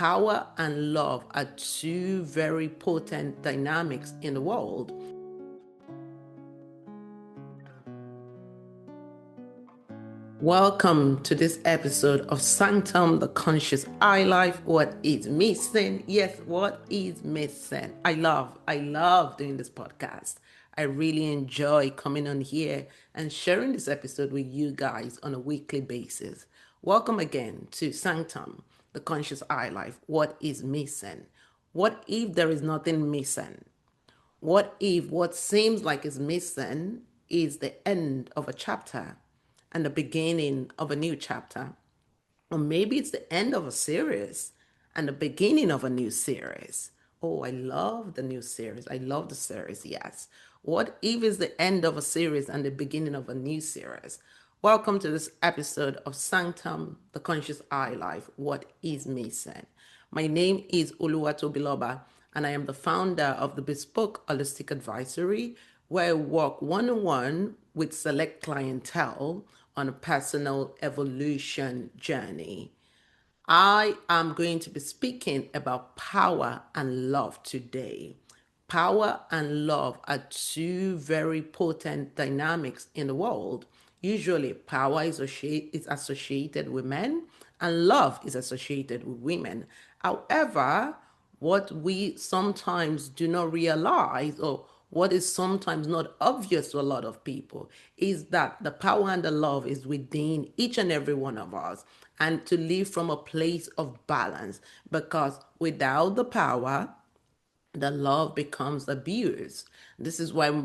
power and love are two very potent dynamics in the world. Welcome to this episode of Sanctum, the conscious I life. What is missing? Yes, what is missing? I love doing this podcast. I really enjoy coming on here and sharing this episode with you guys on a weekly basis. Welcome again to Sanctum, the conscious I life. What is missing? What if there is nothing missing? What if what seems like is missing is the end of a chapter and the beginning of a new chapter? Or maybe it's the end of a series and the beginning of a new series. Oh, I love the new series. I love the series, yes. What if it's the end of a series and the beginning of a new series? Welcome to this episode of Sanctum, the Conscious I Life. What is missing? My name is Oluwatobiloba, and I am the founder of the Bespoke Holistic Advisory, where I work one-on-one with select clientele on a personal evolution journey. I am going to be speaking about power and love today. Power and love are two very potent dynamics in the world. Usually, power is associated with men and love is associated with women. However, what we sometimes do not realize, or what is sometimes not obvious to a lot of people, is that the power and the love is within each and every one of us, and to live from a place of balance, because without the power, the love becomes abused. This is why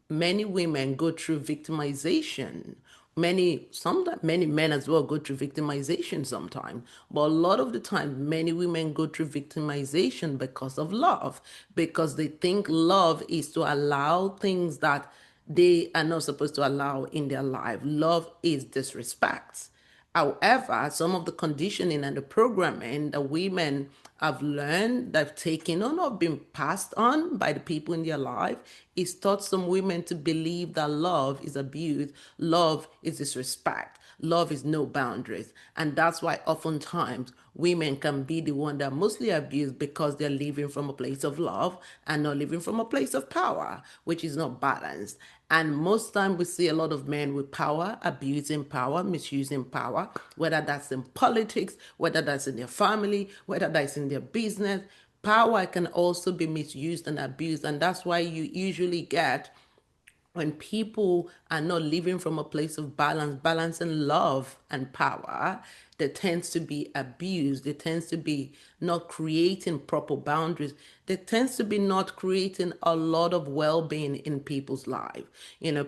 many women go through victimization. Many men as well go through victimization sometimes. But a lot of the time, many women go through victimization because of love, because they think love is to allow things that they are not supposed to allow in their life. Love is disrespect. However, some of the conditioning and the programming that women have learned, that have taken on or been passed on by the people in their life, is taught some women to believe that love is abuse, love is disrespect, love is no boundaries. And that's why oftentimes women can be the one that are mostly abused, because they're living from a place of love and not living from a place of power, which is not balanced. And most time we see a lot of men with power, abusing power, misusing power, whether that's in politics, whether that's in their family, whether that's in their business. Power can also be misused and abused. And that's why you usually get, when people are not living from a place of balance, balancing love and power, there tends to be abuse. There tends to be not creating proper boundaries. There tends to be not creating a lot of well-being in people's life.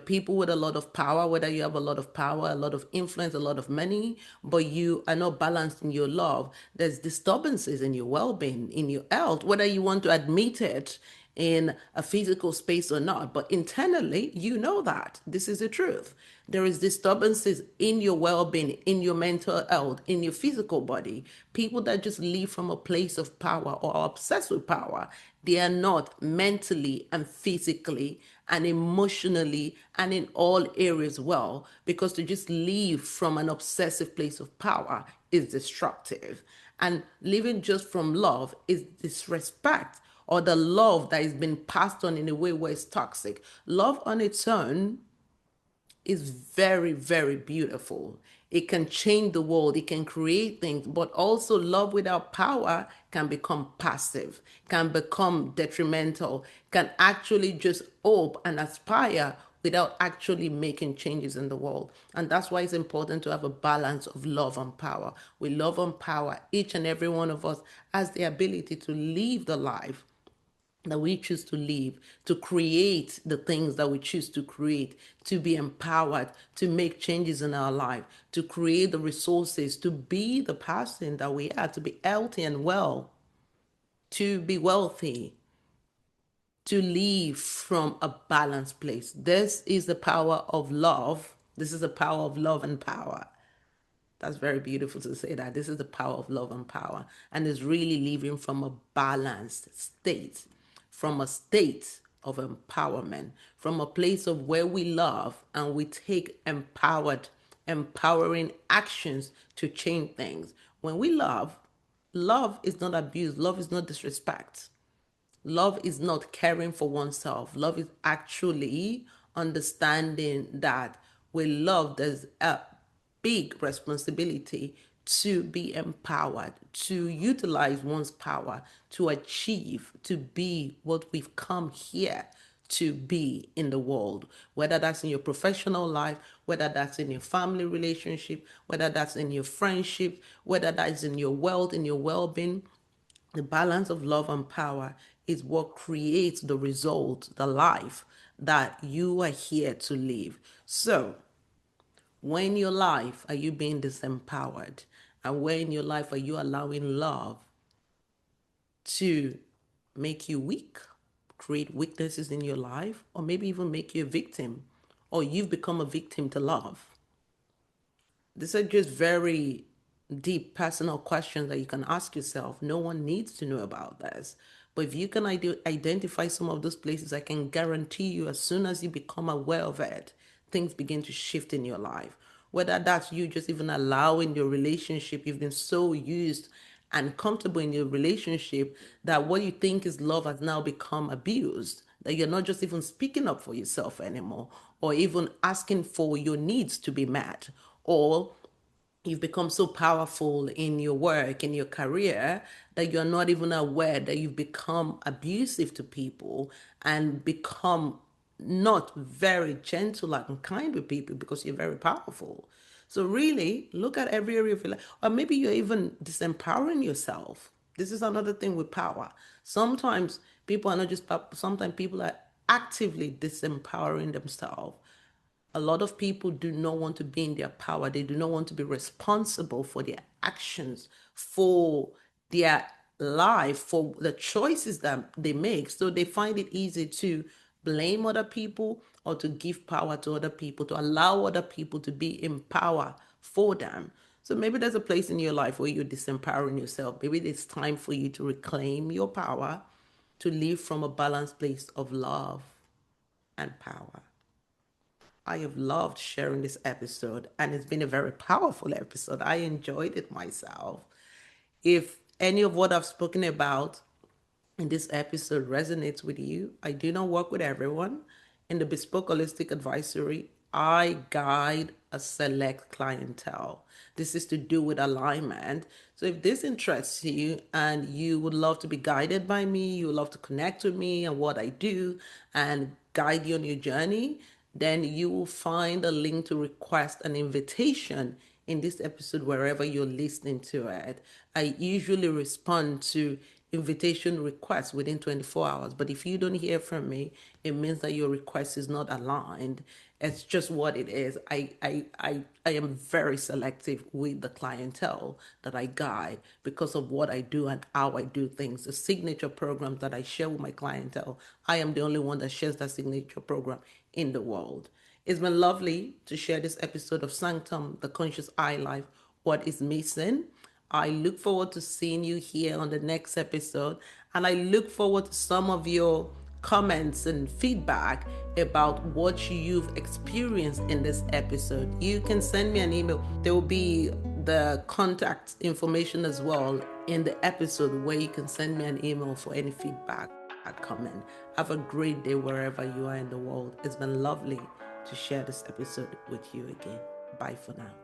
People with a lot of power, whether you have a lot of power, a lot of influence, a lot of money, but you are not balanced in your love, there's disturbances in your well-being, in your health, whether you want to admit it in a physical space or not. But internally, you know that this is the truth. There is disturbances in your well-being, in your mental health, in your physical body. People that just live from a place of power or are obsessed with power, they are not mentally and physically and emotionally and in all areas well, because to just live from an obsessive place of power is destructive. And living just from love is disrespect, or the love that has been passed on in a way where it's toxic. Love on its own is very, very beautiful. It can change the world, it can create things, but also love without power can become passive, can become detrimental, can actually just hope and aspire without actually making changes in the world. And that's why it's important to have a balance of love and power. With love and power, each and every one of us has the ability to live the life that we choose to live, to create the things that we choose to create, to be empowered, to make changes in our life, to create the resources, to be the person that we are, to be healthy and well, to be wealthy, to live from a balanced place. This is the power of love. This is the power of love and power. That's very beautiful to say that. This is the power of love and power. And it's really living from a balanced state, from a state of empowerment, from a place of where we love and we take empowering actions to change things. When we love, love is not abuse. Love is not disrespect. Love is not caring for oneself. Love is actually understanding that with love, there's a big responsibility to be empowered, to utilize one's power, to achieve, to be what we've come here to be in the world, whether that's in your professional life, whether that's in your family relationship, whether that's in your friendship, whether that's in your wealth, in your well-being. The balance of love and power is what creates the result, the life that you are here to live. So, where in your life are you being disempowered? And where in your life are you allowing love to make you weak, create weaknesses in your life, or maybe even make you a victim, or you've become a victim to love? These are just very deep personal questions that you can ask yourself. No one needs to know about this. But if you can identify some of those places, I can guarantee you, as soon as you become aware of it, things begin to shift in your life. Whether that's you just even allowing your relationship, you've been so used and comfortable in your relationship that what you think is love has now become abused, that you're not just even speaking up for yourself anymore, or even asking for your needs to be met, or you've become so powerful in your work, in your career, that you're not even aware that you've become abusive to people and become not very gentle and kind with people because you're very powerful. So really look at every area of your life. Or maybe you're even disempowering yourself. This is another thing with power. Sometimes people are not just, sometimes people are actively disempowering themselves. A lot of people do not want to be in their power. They do not want to be responsible for their actions, for their life, for the choices that they make. So they find it easy to blame other people or to give power to other people, to allow other people to be in power for them. So maybe there's a place in your life where you're disempowering yourself. Maybe it's time for you to reclaim your power, to live from a balanced place of love and power. I have loved sharing this episode, and it's been a very powerful episode. I enjoyed it myself. If any of what I've spoken about in this episode resonates with you, I do not work with everyone. In the Bespoke Holistic Advisory, I guide a select clientele. This is to do with alignment. So if this interests you and you would love to be guided by me, you would love to connect with me and what I do and guide you on your journey, then you will find a link to request an invitation in this episode wherever you're listening to it. I usually respond to invitation requests within 24 hours. But if you don't hear from me, it means that your request is not aligned. It's just what it is. I am very selective with the clientele that I guide because of what I do and how I do things. The signature programs that I share with my clientele, I am the only one that shares that signature program in the world. It's been lovely to share this episode of Sanctum, the Conscious Eye Life, What is Missing. I look forward to seeing you here on the next episode, and I look forward to some of your comments and feedback about what you've experienced in this episode. You can send me an email. There will be the contact information as well in the episode where you can send me an email for any feedback and comment. Have a great day wherever you are in the world. It's been lovely to share this episode with you again. Bye for now.